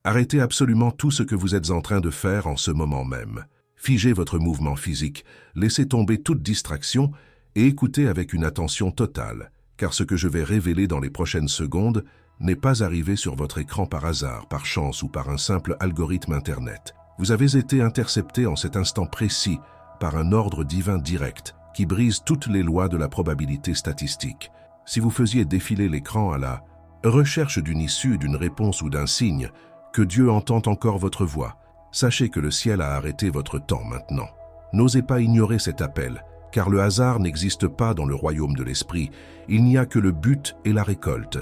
Arrêtez absolument tout ce que vous êtes en train de faire en ce moment même. Figez votre mouvement physique, laissez tomber toute distraction et écoutez avec une attention totale, car ce que je vais révéler dans les prochaines secondes n'est pas arrivé sur votre écran par hasard, par chance ou par un simple algorithme Internet. Vous avez été intercepté en cet instant précis par un ordre divin direct qui brise toutes les lois de la probabilité statistique. Si vous faisiez défiler l'écran à la recherche d'une issue, d'une réponse ou d'un signe, que Dieu entend encore votre voix, sachez que le ciel a arrêté votre temps maintenant. N'osez pas ignorer cet appel, car le hasard n'existe pas dans le royaume de l'esprit. Il n'y a que le but et la récolte.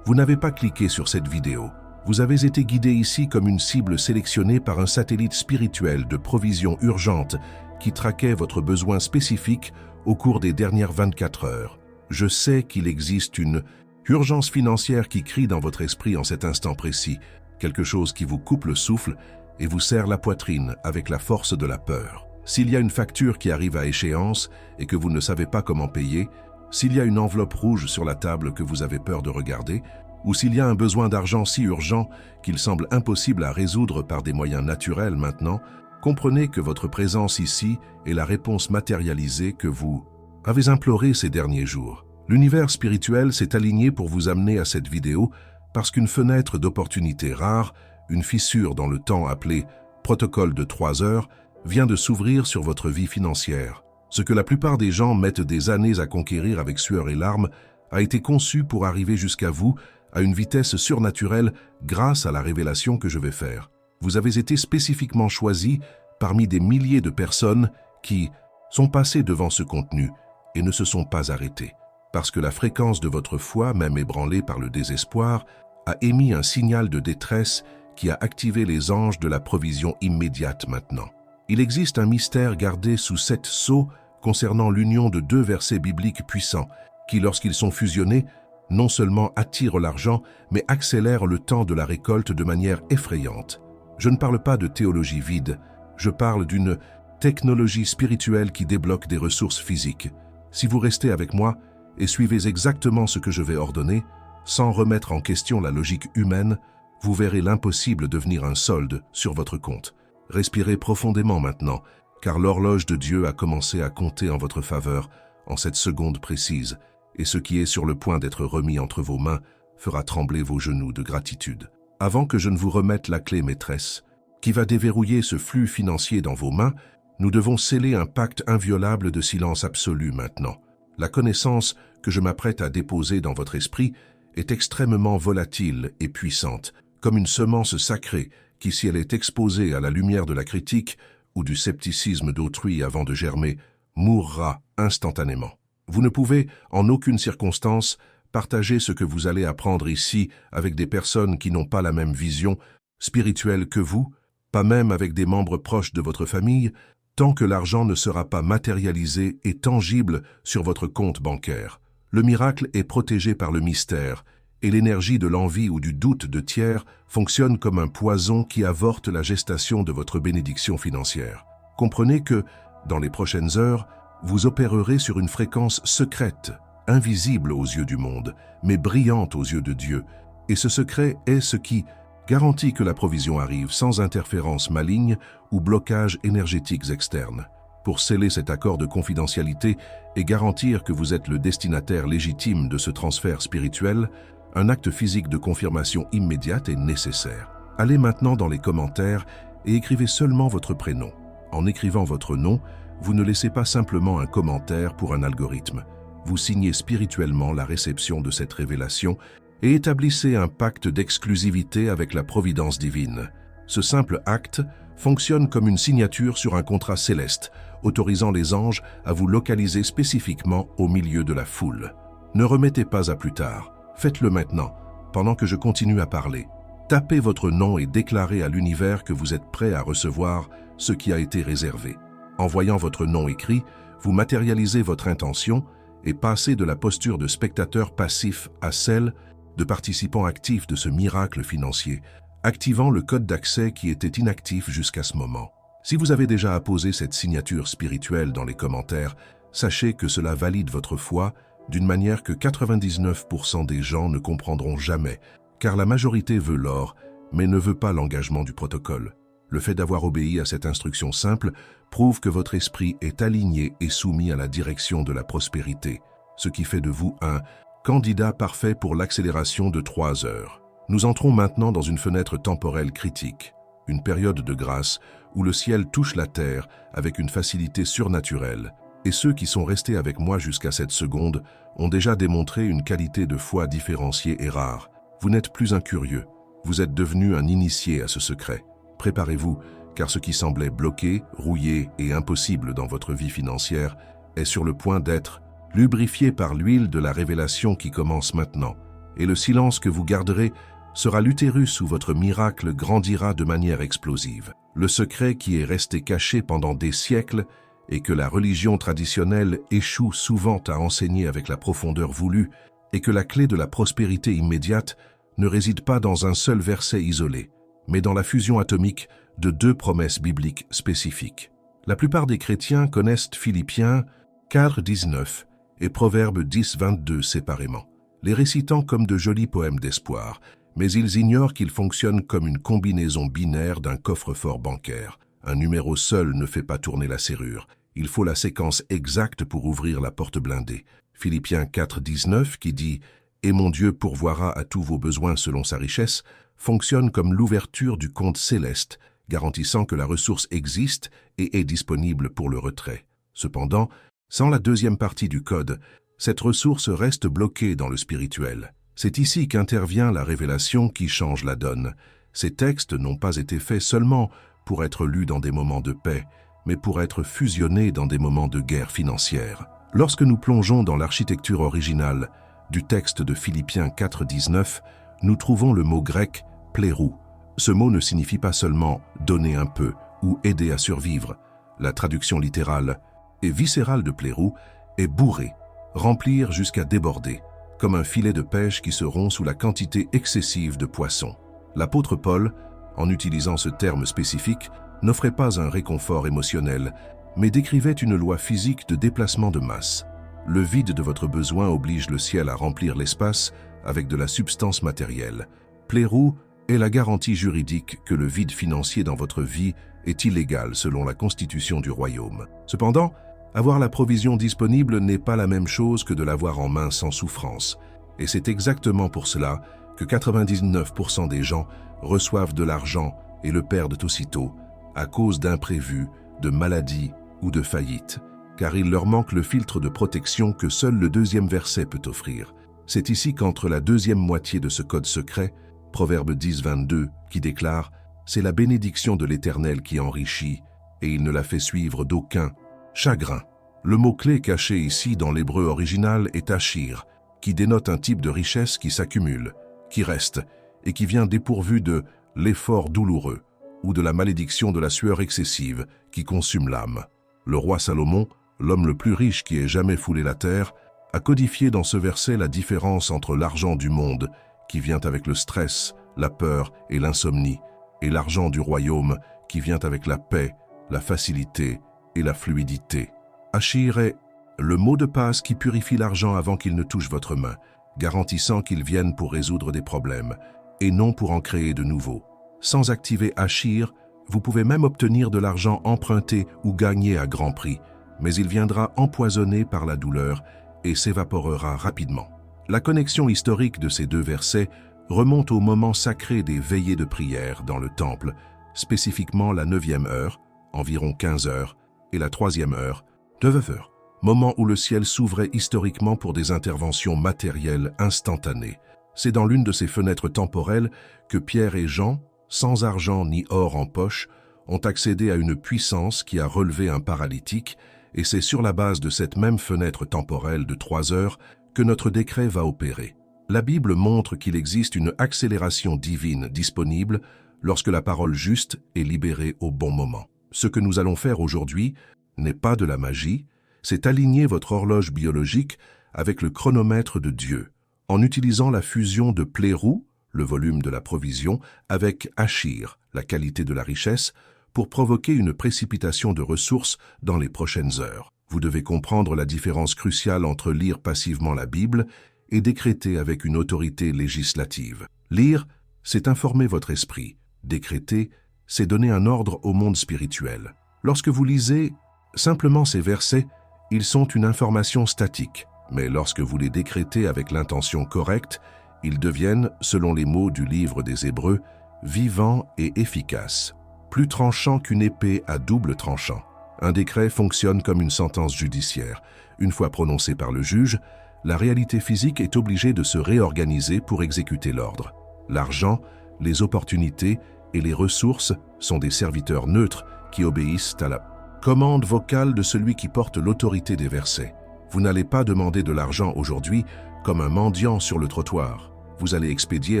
Vous n'avez pas cliqué sur cette vidéo. Vous avez été guidé ici comme une cible sélectionnée par un satellite spirituel de provision urgente qui traquait votre besoin spécifique au cours des dernières 24 heures. Je sais qu'il existe une urgence financière qui crie dans votre esprit en cet instant précis, quelque chose qui vous coupe le souffle et vous serre la poitrine avec la force de la peur. S'il y a une facture qui arrive à échéance et que vous ne savez pas comment payer, s'il y a une enveloppe rouge sur la table que vous avez peur de regarder, ou s'il y a un besoin d'argent si urgent qu'il semble impossible à résoudre par des moyens naturels maintenant, comprenez que votre présence ici est la réponse matérialisée que vous avez implorée ces derniers jours. L'univers spirituel s'est aligné pour vous amener à cette vidéo parce qu'une fenêtre d'opportunité rare, une fissure dans le temps appelée protocole de 3 heures, vient de s'ouvrir sur votre vie financière. Ce que la plupart des gens mettent des années à conquérir avec sueur et larmes a été conçu pour arriver jusqu'à vous à une vitesse surnaturelle grâce à la révélation que je vais faire. Vous avez été spécifiquement choisi parmi des milliers de personnes qui sont passées devant ce contenu et ne se sont pas arrêtées. Parce que la fréquence de votre foi, même ébranlée par le désespoir, a émis un signal de détresse qui a activé les anges de la provision immédiate maintenant. Il existe un mystère gardé sous 7 sceaux concernant l'union de 2 versets bibliques puissants qui, lorsqu'ils sont fusionnés, non seulement attirent l'argent, mais accélèrent le temps de la récolte de manière effrayante. Je ne parle pas de théologie vide, je parle d'une technologie spirituelle qui débloque des ressources physiques. Si vous restez avec moi et suivez exactement ce que je vais ordonner, sans remettre en question la logique humaine, vous verrez l'impossible devenir un solde sur votre compte. Respirez profondément maintenant, car l'horloge de Dieu a commencé à compter en votre faveur en cette seconde précise, et ce qui est sur le point d'être remis entre vos mains fera trembler vos genoux de gratitude. Avant que je ne vous remette la clé maîtresse, qui va déverrouiller ce flux financier dans vos mains, nous devons sceller un pacte inviolable de silence absolu maintenant. La connaissance que je m'apprête à déposer dans votre esprit est extrêmement volatile et puissante, comme une semence sacrée qui, si elle est exposée à la lumière de la critique ou du scepticisme d'autrui avant de germer, mourra instantanément. Vous ne pouvez, en aucune circonstance, partager ce que vous allez apprendre ici avec des personnes qui n'ont pas la même vision spirituelle que vous, pas même avec des membres proches de votre famille, tant que l'argent ne sera pas matérialisé et tangible sur votre compte bancaire. Le miracle est protégé par le mystère, et l'énergie de l'envie ou du doute de tiers fonctionne comme un poison qui avorte la gestation de votre bénédiction financière. Comprenez que, dans les prochaines heures, vous opérerez sur une fréquence secrète, invisible aux yeux du monde, mais brillante aux yeux de Dieu, et ce secret est ce qui garantit que la provision arrive sans interférence maligne ou blocage énergétiques externes. Pour sceller cet accord de confidentialité et garantir que vous êtes le destinataire légitime de ce transfert spirituel, un acte physique de confirmation immédiate est nécessaire. Allez maintenant dans les commentaires et écrivez seulement votre prénom. En écrivant votre nom, vous ne laissez pas simplement un commentaire pour un algorithme. Vous signez spirituellement la réception de cette révélation et établissez un pacte d'exclusivité avec la providence divine. Ce simple acte fonctionne comme une signature sur un contrat céleste, autorisant les anges à vous localiser spécifiquement au milieu de la foule. Ne remettez pas à plus tard. Faites-le maintenant, pendant que je continue à parler. Tapez votre nom et déclarez à l'univers que vous êtes prêt à recevoir ce qui a été réservé. En voyant votre nom écrit, vous matérialisez votre intention et passez de la posture de spectateur passif à celle de participant actif de ce miracle financier, activant le code d'accès qui était inactif jusqu'à ce moment. Si vous avez déjà apposé cette signature spirituelle dans les commentaires, sachez que cela valide votre foi d'une manière que 99% des gens ne comprendront jamais, car la majorité veut l'or, mais ne veut pas l'engagement du protocole. Le fait d'avoir obéi à cette instruction simple prouve que votre esprit est aligné et soumis à la direction de la prospérité, ce qui fait de vous un candidat parfait pour l'accélération de 3 heures. Nous entrons maintenant dans une fenêtre temporelle critique, une période de grâce où le ciel touche la terre avec une facilité surnaturelle, et ceux qui sont restés avec moi jusqu'à cette seconde ont déjà démontré une qualité de foi différenciée et rare. Vous n'êtes plus un curieux, vous êtes devenu un initié à ce secret. Préparez-vous, car ce qui semblait bloqué, rouillé et impossible dans votre vie financière est sur le point d'être lubrifié par l'huile de la révélation qui commence maintenant, et le silence que vous garderez sera l'utérus où votre miracle grandira de manière explosive. Le secret qui est resté caché pendant des siècles et que la religion traditionnelle échoue souvent à enseigner avec la profondeur voulue, et que la clé de la prospérité immédiate ne réside pas dans un seul verset isolé, mais dans la fusion atomique de 2 promesses bibliques spécifiques. La plupart des chrétiens connaissent Philippiens 4:19 et Proverbes 10:22 séparément, les récitant comme de jolis poèmes d'espoir, mais ils ignorent qu'ils fonctionnent comme une combinaison binaire d'un coffre-fort bancaire. Un numéro seul ne fait pas tourner la serrure. Il faut la séquence exacte pour ouvrir la porte blindée. Philippiens 4:19 qui dit « Et mon Dieu pourvoira à tous vos besoins selon sa richesse » fonctionne comme l'ouverture du compte céleste, garantissant que la ressource existe et est disponible pour le retrait. Cependant, sans la deuxième partie du code, cette ressource reste bloquée dans le spirituel. C'est ici qu'intervient la révélation qui change la donne. Ces textes n'ont pas été faits seulement pour être lus dans des moments de paix, mais pour être fusionnés dans des moments de guerre financière. Lorsque nous plongeons dans l'architecture originale du texte de Philippiens 4:19, nous trouvons le mot grec « plérou ». Ce mot ne signifie pas seulement « donner un peu » ou « aider à survivre ». La traduction littérale et viscérale de plérou est « bourrer », remplir jusqu'à déborder, comme un filet de pêche qui se rompt sous la quantité excessive de poissons. L'apôtre Paul, en utilisant ce terme spécifique, n'offrait pas un réconfort émotionnel, mais décrivait une loi physique de déplacement de masse. Le vide de votre besoin oblige le ciel à remplir l'espace avec de la substance matérielle. Plérou est la garantie juridique que le vide financier dans votre vie est illégal selon la constitution du royaume. Cependant, avoir la provision disponible n'est pas la même chose que de l'avoir en main sans souffrance. Et c'est exactement pour cela que 99% des gens reçoivent de l'argent et le perdent aussitôt, à cause d'imprévus, de maladies ou de faillites, car il leur manque le filtre de protection que seul le 2e verset peut offrir. C'est ici qu'entre la 2e moitié de ce code secret, Proverbe 10:22, qui déclare « C'est la bénédiction de l'Éternel qui enrichit, et il ne la fait suivre d'aucun chagrin ». Le mot-clé caché ici dans l'hébreu original est « achir », qui dénote un type de richesse qui s'accumule, qui reste, et qui vient dépourvu de l'effort douloureux, ou de la malédiction de la sueur excessive qui consume l'âme. Le roi Salomon, l'homme le plus riche qui ait jamais foulé la terre, a codifié dans ce verset la différence entre l'argent du monde, qui vient avec le stress, la peur et l'insomnie, et l'argent du royaume, qui vient avec la paix, la facilité et la fluidité. Achir est le mot de passe qui purifie l'argent avant qu'il ne touche votre main, garantissant qu'il vienne pour résoudre des problèmes, et non pour en créer de nouveaux. Sans activer Achir, vous pouvez même obtenir de l'argent emprunté ou gagné à grand prix, mais il viendra empoisonné par la douleur et s'évaporera rapidement. La connexion historique de ces 2 versets remonte au moment sacré des veillées de prière dans le temple, spécifiquement la 9e heure, environ 15 heures, et la 3e heure, 9 heures, moment où le ciel s'ouvrait historiquement pour des interventions matérielles instantanées. C'est dans l'une de ces fenêtres temporelles que Pierre et Jean, sans argent ni or en poche, ont accédé à une puissance qui a relevé un paralytique, et c'est sur la base de cette même fenêtre temporelle de 3 heures que notre décret va opérer. La Bible montre qu'il existe une accélération divine disponible lorsque la parole juste est libérée au bon moment. Ce que nous allons faire aujourd'hui n'est pas de la magie, c'est aligner votre horloge biologique avec le chronomètre de Dieu, en utilisant la fusion de plérou, le volume de la provision, avec achir, la qualité de la richesse, pour provoquer une précipitation de ressources dans les prochaines heures. Vous devez comprendre la différence cruciale entre lire passivement la Bible et décréter avec une autorité législative. Lire, c'est informer votre esprit. Décréter, c'est donner un ordre au monde spirituel. Lorsque vous lisez simplement ces versets, ils sont une information statique, mais lorsque vous les décrétez avec l'intention correcte, ils deviennent, selon les mots du livre des Hébreux, vivants et efficaces, plus tranchants qu'une épée à double tranchant. Un décret fonctionne comme une sentence judiciaire. Une fois prononcée par le juge, la réalité physique est obligée de se réorganiser pour exécuter l'ordre. L'argent, les opportunités et les ressources sont des serviteurs neutres qui obéissent à la commande vocale de celui qui porte l'autorité des versets. Vous n'allez pas demander de l'argent aujourd'hui comme un mendiant sur le trottoir. Vous allez expédier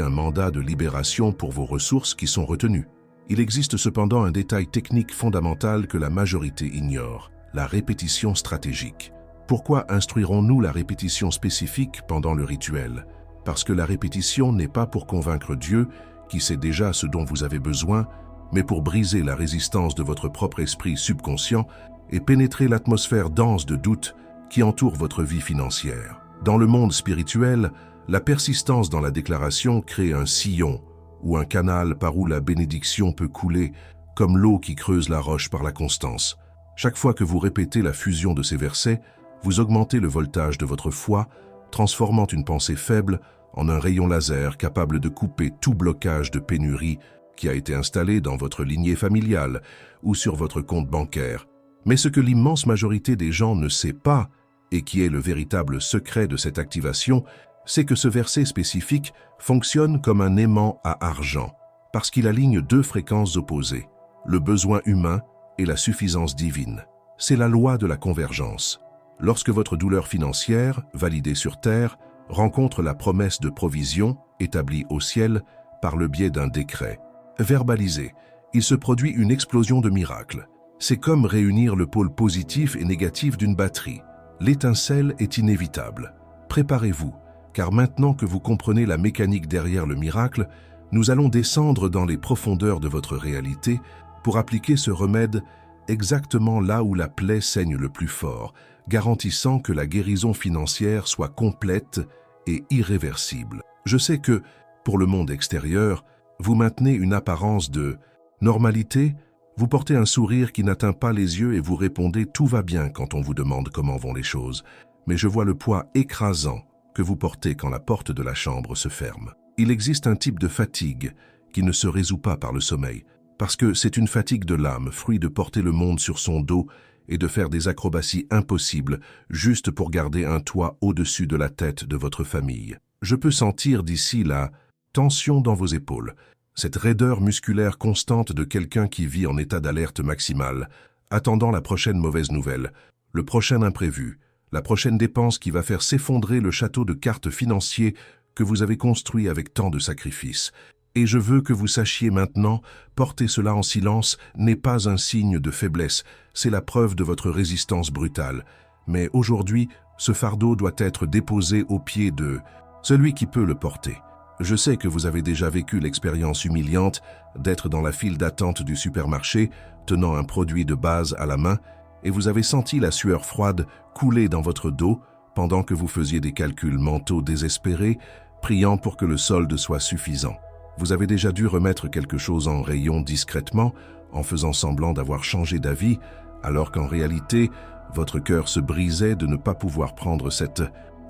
un mandat de libération pour vos ressources qui sont retenues. Il existe cependant un détail technique fondamental que la majorité ignore, la répétition stratégique. Pourquoi instruirons-nous la répétition spécifique pendant le rituel? Parce que la répétition n'est pas pour convaincre Dieu, qui sait déjà ce dont vous avez besoin, mais pour briser la résistance de votre propre esprit subconscient et pénétrer l'atmosphère dense de doute qui entoure votre vie financière. Dans le monde spirituel, la persistance dans la déclaration crée un sillon ou un canal par où la bénédiction peut couler, comme l'eau qui creuse la roche par la constance. Chaque fois que vous répétez la fusion de ces versets, vous augmentez le voltage de votre foi, transformant une pensée faible en un rayon laser capable de couper tout blocage de pénurie qui a été installé dans votre lignée familiale ou sur votre compte bancaire. Mais ce que l'immense majorité des gens ne sait pas, et qui est le véritable secret de cette activation, c'est que ce verset spécifique fonctionne comme un aimant à argent, parce qu'il aligne deux fréquences opposées, le besoin humain et la suffisance divine. C'est la loi de la convergence. Lorsque votre douleur financière, validée sur terre, rencontre la promesse de provision établie au ciel par le biais d'un décret verbalisé, il se produit une explosion de miracles. C'est comme réunir le pôle positif et négatif d'une batterie. L'étincelle est inévitable. Préparez-vous, car maintenant que vous comprenez la mécanique derrière le miracle, nous allons descendre dans les profondeurs de votre réalité pour appliquer ce remède exactement là où la plaie saigne le plus fort, garantissant que la guérison financière soit complète et irréversible. Je sais que, pour le monde extérieur, vous maintenez une apparence de normalité, vous portez un sourire qui n'atteint pas les yeux et vous répondez « tout va bien » quand on vous demande comment vont les choses. Mais je vois le poids écrasant que vous portez quand la porte de la chambre se ferme. Il existe un type de fatigue qui ne se résout pas par le sommeil, parce que c'est une fatigue de l'âme, fruit de porter le monde sur son dos et de faire des acrobaties impossibles juste pour garder un toit au-dessus de la tête de votre famille. Je peux sentir d'ici la tension dans vos épaules, cette raideur musculaire constante de quelqu'un qui vit en état d'alerte maximale, attendant la prochaine mauvaise nouvelle, le prochain imprévu, la prochaine dépense qui va faire s'effondrer le château de cartes financier que vous avez construit avec tant de sacrifices. Et je veux que vous sachiez maintenant, porter cela en silence n'est pas un signe de faiblesse, c'est la preuve de votre résistance brutale. Mais aujourd'hui, ce fardeau doit être déposé aux pieds de celui qui peut le porter. Je sais que vous avez déjà vécu l'expérience humiliante d'être dans la file d'attente du supermarché, tenant un produit de base à la main, et vous avez senti la sueur froide couler dans votre dos pendant que vous faisiez des calculs mentaux désespérés, priant pour que le solde soit suffisant. Vous avez déjà dû remettre quelque chose en rayon discrètement, en faisant semblant d'avoir changé d'avis, alors qu'en réalité, votre cœur se brisait de ne pas pouvoir prendre cet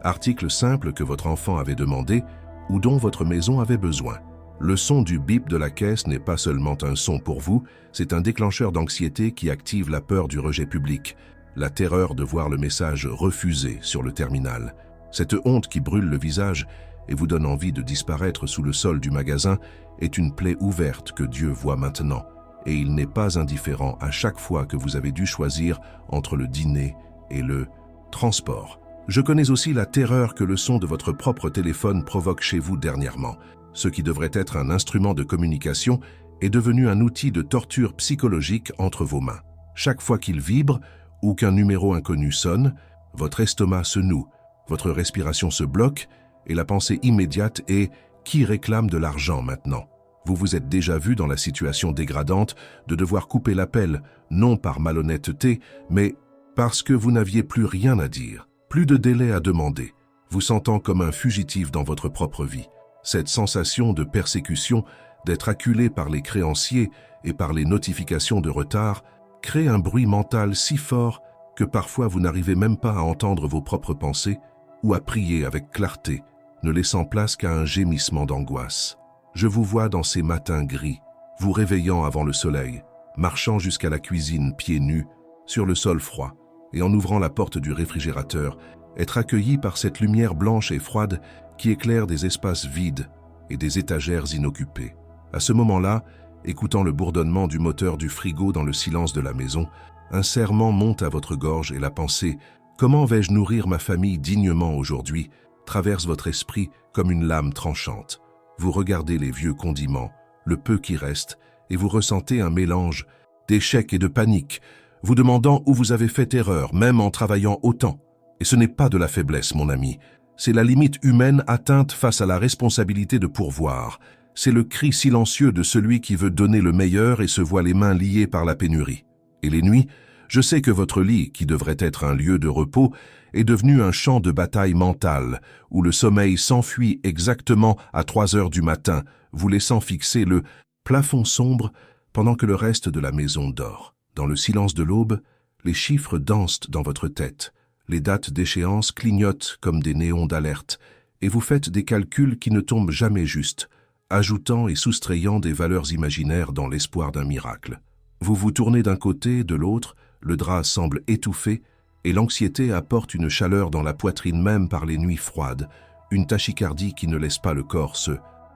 article simple que votre enfant avait demandé ou dont votre maison avait besoin. Le son du bip de la caisse n'est pas seulement un son pour vous, c'est un déclencheur d'anxiété qui active la peur du rejet public, la terreur de voir le message refusé sur le terminal. Cette honte qui brûle le visage et vous donne envie de disparaître sous le sol du magasin est une plaie ouverte que Dieu voit maintenant, et il n'est pas indifférent à chaque fois que vous avez dû choisir entre le dîner et le transport. Je connais aussi la terreur que le son de votre propre téléphone provoque chez vous dernièrement. Ce qui devrait être un instrument de communication est devenu un outil de torture psychologique entre vos mains. Chaque fois qu'il vibre ou qu'un numéro inconnu sonne, votre estomac se noue, votre respiration se bloque et la pensée immédiate est « qui réclame de l'argent maintenant ?» Vous vous êtes déjà vu dans la situation dégradante de devoir couper l'appel, non par malhonnêteté, mais parce que vous n'aviez plus rien à dire, plus de délai à demander, vous sentant comme un fugitif dans votre propre vie. Cette sensation de persécution, d'être acculé par les créanciers et par les notifications de retard, crée un bruit mental si fort que parfois vous n'arrivez même pas à entendre vos propres pensées ou à prier avec clarté, ne laissant place qu'à un gémissement d'angoisse. Je vous vois dans ces matins gris, vous réveillant avant le soleil, marchant jusqu'à la cuisine pieds nus, sur le sol froid, et en ouvrant la porte du réfrigérateur, être accueilli par cette lumière blanche et froide qui éclaire des espaces vides et des étagères inoccupées. À ce moment-là, écoutant le bourdonnement du moteur du frigo dans le silence de la maison, un serrement monte à votre gorge et la pensée « Comment vais-je nourrir ma famille dignement aujourd'hui ?» traverse votre esprit comme une lame tranchante. Vous regardez les vieux condiments, le peu qui reste, et vous ressentez un mélange d'échec et de panique, vous demandant où vous avez fait erreur, même en travaillant autant. Et ce n'est pas de la faiblesse, mon ami. C'est la limite humaine atteinte face à la responsabilité de pourvoir. C'est le cri silencieux de celui qui veut donner le meilleur et se voit les mains liées par la pénurie. Et les nuits, je sais que votre lit, qui devrait être un lieu de repos, est devenu un champ de bataille mentale, où le sommeil s'enfuit exactement à 3 heures du matin, vous laissant fixer le plafond sombre pendant que le reste de la maison dort. Dans le silence de l'aube, les chiffres dansent dans votre tête. Les dates d'échéance clignotent comme des néons d'alerte, et vous faites des calculs qui ne tombent jamais justes, ajoutant et soustrayant des valeurs imaginaires dans l'espoir d'un miracle. Vous vous tournez d'un côté, de l'autre, le drap semble étouffé, et l'anxiété apporte une chaleur dans la poitrine même par les nuits froides, une tachycardie qui ne laisse pas le corps se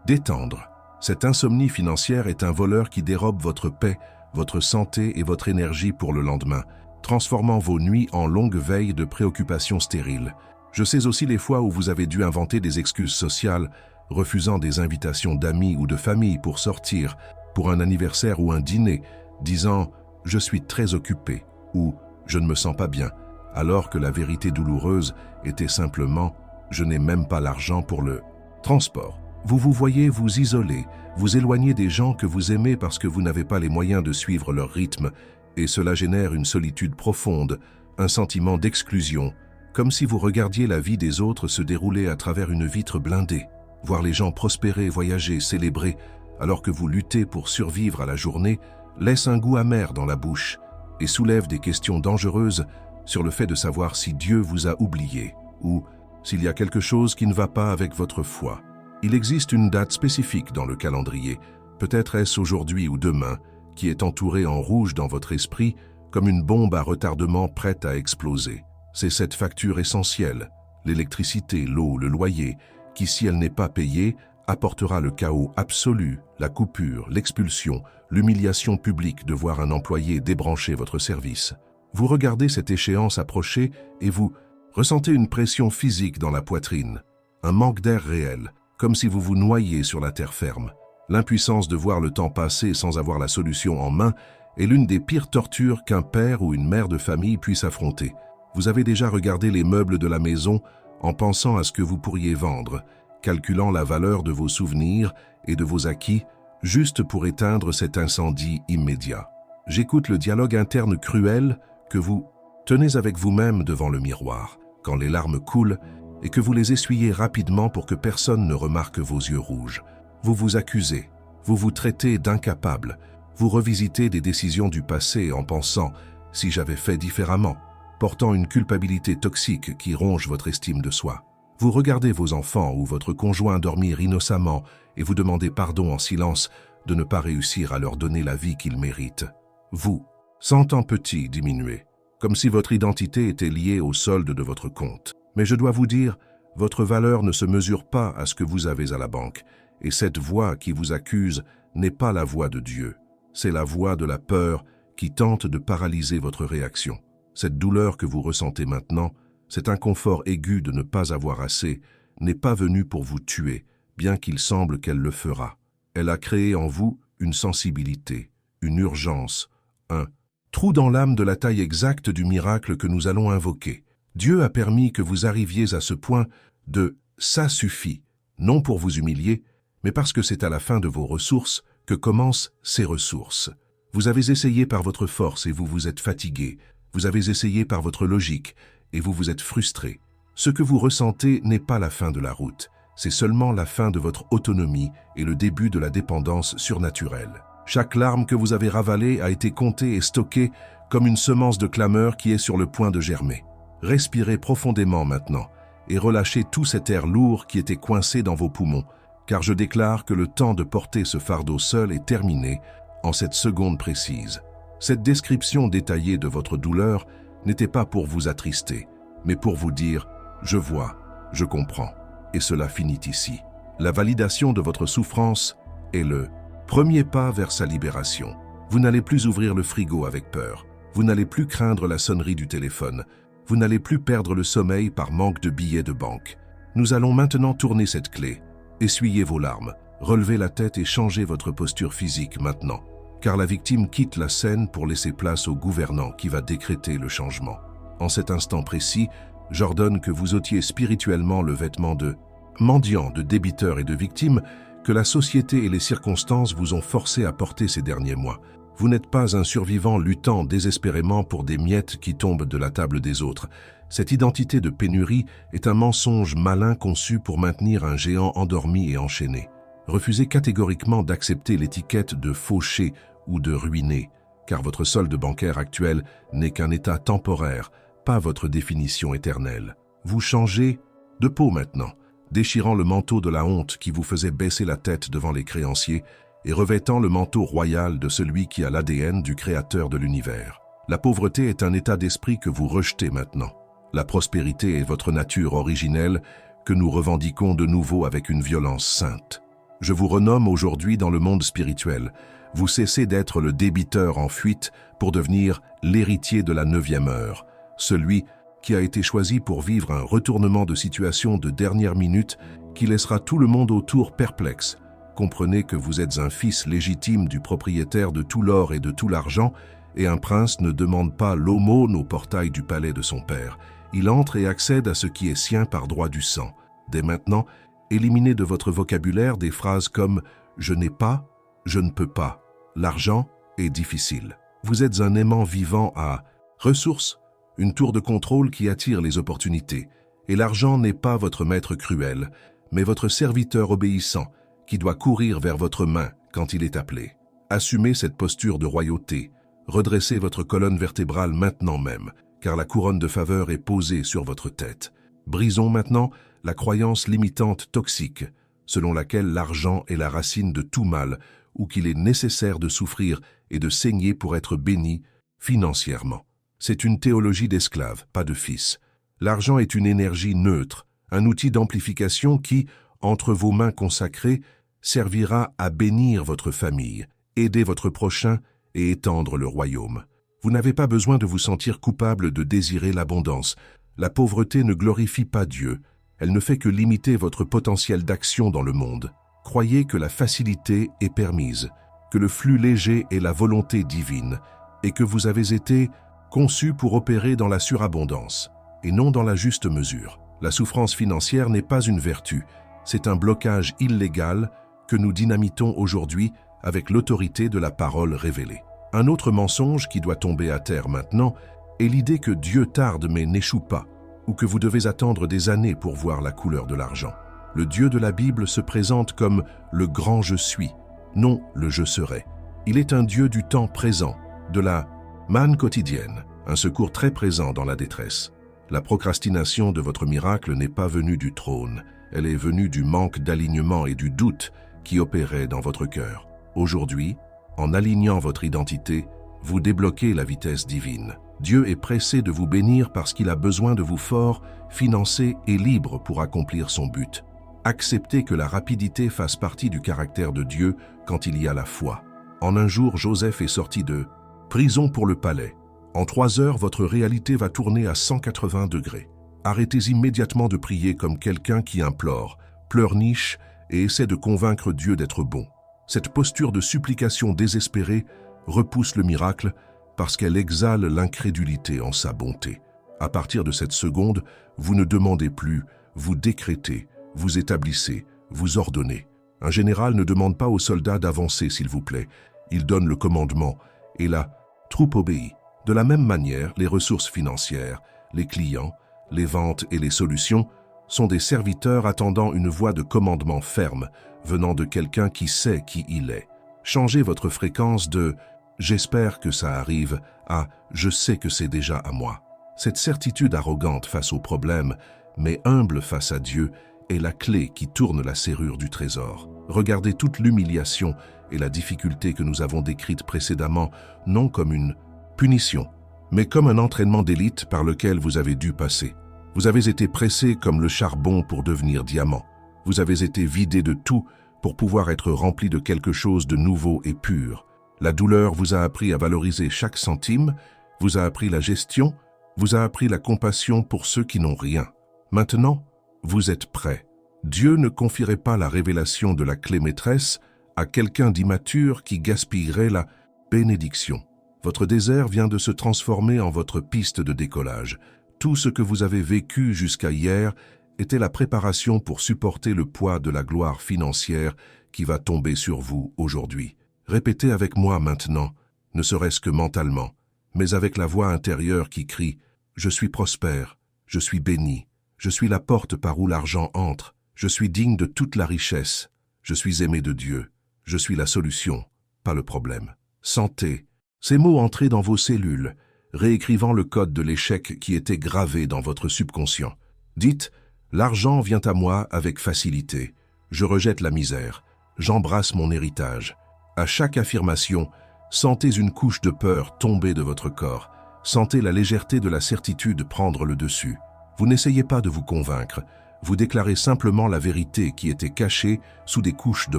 détendre. Cette insomnie financière est un voleur qui dérobe votre paix, votre santé et votre énergie pour le lendemain, transformant vos nuits en longues veilles de préoccupations stériles. Je sais aussi les fois où vous avez dû inventer des excuses sociales, refusant des invitations d'amis ou de famille pour sortir, pour un anniversaire ou un dîner, disant « je suis très occupé » ou « je ne me sens pas bien », alors que la vérité douloureuse était simplement « je n'ai même pas l'argent pour le transport ». Vous vous voyez vous isoler, vous éloigner des gens que vous aimez parce que vous n'avez pas les moyens de suivre leur rythme, et cela génère une solitude profonde, un sentiment d'exclusion, comme si vous regardiez la vie des autres se dérouler à travers une vitre blindée, voir les gens prospérer, voyager, célébrer, alors que vous luttez pour survivre à la journée, laisse un goût amer dans la bouche et soulève des questions dangereuses sur le fait de savoir si Dieu vous a oublié ou s'il y a quelque chose qui ne va pas avec votre foi. Il existe une date spécifique dans le calendrier, peut-être est-ce aujourd'hui ou demain, qui est entourée en rouge dans votre esprit comme une bombe à retardement prête à exploser. C'est cette facture essentielle, l'électricité, l'eau, le loyer, qui, si elle n'est pas payée, apportera le chaos absolu, la coupure, l'expulsion, l'humiliation publique de voir un employé débrancher votre service. Vous regardez cette échéance approcher et vous ressentez une pression physique dans la poitrine, un manque d'air réel, comme si vous vous noyiez sur la terre ferme. L'impuissance de voir le temps passer sans avoir la solution en main est l'une des pires tortures qu'un père ou une mère de famille puisse affronter. Vous avez déjà regardé les meubles de la maison en pensant à ce que vous pourriez vendre, calculant la valeur de vos souvenirs et de vos acquis, juste pour éteindre cet incendie immédiat. J'écoute le dialogue interne cruel que vous tenez avec vous-même devant le miroir, quand les larmes coulent et que vous les essuyez rapidement pour que personne ne remarque vos yeux rouges. Vous vous accusez, vous vous traitez d'incapable, vous revisitez des décisions du passé en pensant « si j'avais fait différemment », portant une culpabilité toxique qui ronge votre estime de soi. Vous regardez vos enfants ou votre conjoint dormir innocemment et vous demandez pardon en silence de ne pas réussir à leur donner la vie qu'ils méritent. Vous, sentant petit, diminué, comme si votre identité était liée au solde de votre compte. Mais je dois vous dire, votre valeur ne se mesure pas à ce que vous avez à la banque, et cette voix qui vous accuse n'est pas la voix de Dieu. C'est la voix de la peur qui tente de paralyser votre réaction. Cette douleur que vous ressentez maintenant, cet inconfort aigu de ne pas avoir assez, n'est pas venu pour vous tuer, bien qu'il semble qu'elle le fera. Elle a créé en vous une sensibilité, une urgence, un trou dans l'âme de la taille exacte du miracle que nous allons invoquer. Dieu a permis que vous arriviez à ce point de « ça suffit », non pour vous humilier, mais parce que c'est à la fin de vos ressources que commencent ces ressources. Vous avez essayé par votre force et vous vous êtes fatigué. Vous avez essayé par votre logique et vous vous êtes frustré. Ce que vous ressentez n'est pas la fin de la route, c'est seulement la fin de votre autonomie et le début de la dépendance surnaturelle. Chaque larme que vous avez ravalée a été comptée et stockée comme une semence de clameur qui est sur le point de germer. Respirez profondément maintenant et relâchez tout cet air lourd qui était coincé dans vos poumons, car je déclare que le temps de porter ce fardeau seul est terminé en cette seconde précise. Cette description détaillée de votre douleur n'était pas pour vous attrister, mais pour vous dire « je vois, je comprends ». Et cela finit ici. La validation de votre souffrance est le premier pas vers sa libération. Vous n'allez plus ouvrir le frigo avec peur. Vous n'allez plus craindre la sonnerie du téléphone. Vous n'allez plus perdre le sommeil par manque de billets de banque. Nous allons maintenant tourner cette clé. Essuyez vos larmes, relevez la tête et changez votre posture physique maintenant. Car la victime quitte la scène pour laisser place au gouvernant qui va décréter le changement. En cet instant précis, j'ordonne que vous ôtiez spirituellement le vêtement de mendiant, de débiteur et de victime que la société et les circonstances vous ont forcé à porter ces derniers mois. Vous n'êtes pas un survivant luttant désespérément pour des miettes qui tombent de la table des autres. Cette identité de pénurie est un mensonge malin conçu pour maintenir un géant endormi et enchaîné. Refusez catégoriquement d'accepter l'étiquette de fauché ou de ruiné, car votre solde bancaire actuel n'est qu'un état temporaire, pas votre définition éternelle. Vous changez de peau maintenant, déchirant le manteau de la honte qui vous faisait baisser la tête devant les créanciers et revêtant le manteau royal de celui qui a l'ADN du créateur de l'univers. La pauvreté est un état d'esprit que vous rejetez maintenant. La prospérité est votre nature originelle que nous revendiquons de nouveau avec une violence sainte. Je vous renomme aujourd'hui dans le monde spirituel. Vous cessez d'être le débiteur en fuite pour devenir l'héritier de la 9e heure, celui qui a été choisi pour vivre un retournement de situation de dernière minute qui laissera tout le monde autour perplexe. Comprenez que vous êtes un fils légitime du propriétaire de tout l'or et de tout l'argent, et un prince ne demande pas l'aumône au portail du palais de son père. Il entre et accède à ce qui est sien par droit du sang. Dès maintenant, éliminez de votre vocabulaire des phrases comme « je n'ai pas »,« je ne peux pas »,« l'argent est difficile ». Vous êtes un aimant vivant à ressources, une tour de contrôle qui attire les opportunités. Et l'argent n'est pas votre maître cruel, mais votre serviteur obéissant, qui doit courir vers votre main quand il est appelé. Assumez cette posture de royauté. Redressez votre colonne vertébrale maintenant même, car la couronne de faveur est posée sur votre tête. Brisons maintenant la croyance limitante toxique, selon laquelle l'argent est la racine de tout mal, ou qu'il est nécessaire de souffrir et de saigner pour être béni financièrement. C'est une théologie d'esclave, pas de fils. L'argent est une énergie neutre, un outil d'amplification qui, entre vos mains consacrées, servira à bénir votre famille, aider votre prochain et étendre le royaume. Vous n'avez pas besoin de vous sentir coupable de désirer l'abondance. La pauvreté ne glorifie pas Dieu, elle ne fait que limiter votre potentiel d'action dans le monde. Croyez que la facilité est permise, que le flux léger est la volonté divine, et que vous avez été conçu pour opérer dans la surabondance, et non dans la juste mesure. La souffrance financière n'est pas une vertu, c'est un blocage illégal que nous dynamitons aujourd'hui avec l'autorité de la parole révélée. Un autre mensonge qui doit tomber à terre maintenant est l'idée que Dieu tarde mais n'échoue pas, ou que vous devez attendre des années pour voir la couleur de l'argent. Le Dieu de la Bible se présente comme le grand je suis, non le je serai. Il est un Dieu du temps présent, de la manne quotidienne, un secours très présent dans la détresse. La procrastination de votre miracle n'est pas venue du trône, elle est venue du manque d'alignement et du doute qui opérait dans votre cœur. Aujourd'hui, en alignant votre identité, vous débloquez la vitesse divine. Dieu est pressé de vous bénir parce qu'il a besoin de vous fort, financé et libre pour accomplir son but. Acceptez que la rapidité fasse partie du caractère de Dieu quand il y a la foi. En un jour, Joseph est sorti de prison pour le palais. En 3 heures, votre réalité va tourner à 180 degrés. Arrêtez immédiatement de prier comme quelqu'un qui implore, pleurniche et essaie de convaincre Dieu d'être bon. Cette posture de supplication désespérée repousse le miracle parce qu'elle exhale l'incrédulité en sa bonté. À partir de cette seconde, vous ne demandez plus, vous décrétez, vous établissez, vous ordonnez. Un général ne demande pas aux soldats d'avancer, s'il vous plaît. Il donne le commandement et la troupe obéit. De la même manière, les ressources financières, les clients, les ventes et les solutions sont des serviteurs attendant une voix de commandement ferme, venant de quelqu'un qui sait qui il est. Changez votre fréquence de « j'espère que ça arrive » à « je sais que c'est déjà à moi ». Cette certitude arrogante face aux problèmes, mais humble face à Dieu, est la clé qui tourne la serrure du trésor. Regardez toute l'humiliation et la difficulté que nous avons décrites précédemment, non comme une punition, mais comme un entraînement d'élite par lequel vous avez dû passer. Vous avez été pressé comme le charbon pour devenir diamant. Vous avez été vidé de tout pour pouvoir être rempli de quelque chose de nouveau et pur. La douleur vous a appris à valoriser chaque centime, vous a appris la gestion, vous a appris la compassion pour ceux qui n'ont rien. Maintenant, vous êtes prêts. Dieu ne confierait pas la révélation de la clé maîtresse à quelqu'un d'immature qui gaspillerait la bénédiction. Votre désert vient de se transformer en votre piste de décollage. Tout ce que vous avez vécu jusqu'à hier était la préparation pour supporter le poids de la gloire financière qui va tomber sur vous aujourd'hui. Répétez avec moi maintenant, ne serait-ce que mentalement, mais avec la voix intérieure qui crie « Je suis prospère, je suis béni, je suis la porte par où l'argent entre, je suis digne de toute la richesse, je suis aimé de Dieu, je suis la solution, pas le problème. » Sentez ces mots entrer dans vos cellules, réécrivant le code de l'échec qui était gravé dans votre subconscient. Dites « L'argent vient à moi avec facilité. Je rejette la misère. J'embrasse mon héritage. » À chaque affirmation, sentez une couche de peur tomber de votre corps. Sentez la légèreté de la certitude prendre le dessus. Vous n'essayez pas de vous convaincre. Vous déclarez simplement la vérité qui était cachée sous des couches de